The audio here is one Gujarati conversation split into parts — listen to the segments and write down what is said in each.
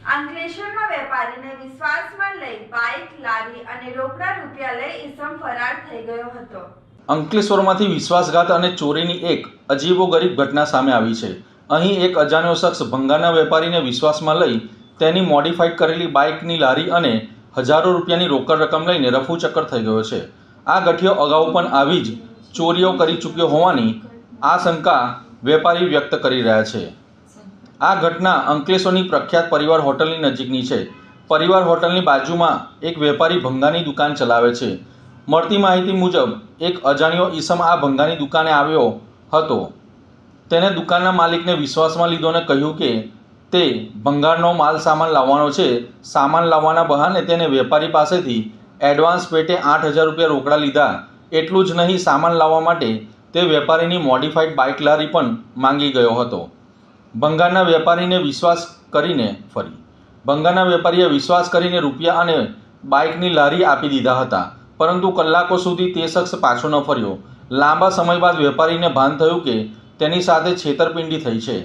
અંકલેશ્વરમાં વેપારીને વિશ્વાસમાં લઈ બાઇક, લારી અને રોકડા રૂપિયા લઈ ઈસમ ફરાર થઈ ગયો હતો। અંકલેશ્વરમાંથી વિશ્વાસઘાત અને ચોરીની એક અજીબોગરીબ ઘટના સામે આવી છે। અહીં એક અજાણ્યો શખ્સ ભંગારના વેપારીને વિશ્વાસમાં લઈ તેની મોડિફાઈડ કરેલી બાઇકની લારી અને હજારો રૂપિયાની રોકડ રકમ લઈને રફુચક્કર થઈ ગયો છે। આ ગઠિયો અગાઉ પણ આવી જ ચોરીઓ કરી ચૂક્યો હોવાની આશંકા વેપારી વ્યક્ત કરી રહ્યા છે। આ ઘટના અંકલેશ્વરની પ્રખ્યાત પરિવાર હોટલની નજીકની છે। પરિવાર હોટલની બાજુમાં એક વેપારી ભંગાની દુકાન ચલાવે છે। મળતી માહિતી મુજબ એક અજાણ્યો ઈસમ આ ભંગાની દુકાને આવ્યો હતો। તેને દુકાનના માલિકને વિશ્વાસમાં લીધો અને કહ્યું કે તે ભંગારનો માલ સામાન લાવવાનો છે। સામાન લાવવાના બહાને તેને વેપારી પાસેથી એડવાન્સ પેટે 8,000 રૂપિયા રોકડા લીધા। એટલું જ નહીં, સામાન લાવવા માટે તે વેપારીની મોડિફાઈડ બાઇક લારી પણ માંગી ગયો હતો। ભંગારના વેપારીએ વિશ્વાસ કરીને રૂપિયા અને બાઇકની લારી આપી દીધા હતા, પરંતુ કલાકો સુધી તે શખ્સ પાછો ન ફર્યો। લાંબા સમય બાદ વેપારીને ભાન થયું કે તેની સાથે છેતરપિંડી થઈ છે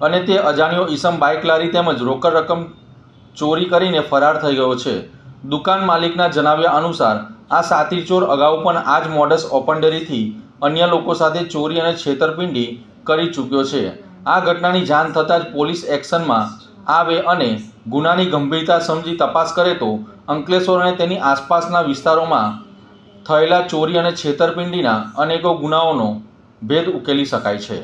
અને તે અજાણ્યો ઈસમ બાઇક, લારી તેમજ રોકડ રકમ ચોરી કરીને ફરાર થઈ ગયો છે। દુકાન માલિકના જણાવ્યા અનુસાર આ સાતીર ચોર અગાઉ પણ આ જ મોડસ ઓપરેન્ડીથી અન્ય લોકો સાથે ચોરી અને છેતરપિંડી કરી ચૂક્યો છે। આ ઘટનાની જાણ થતાં જ પોલીસ એક્શનમાં આવે અને ગુનાની ગંભીરતા સમજી તપાસ કરે તો અંકલેશ્વર અને તેની આસપાસના વિસ્તારોમાં થયેલા ચોરી અને છેતરપિંડીના અનેકો ગુનાઓનો ભેદ ઉકેલી શકાય છે।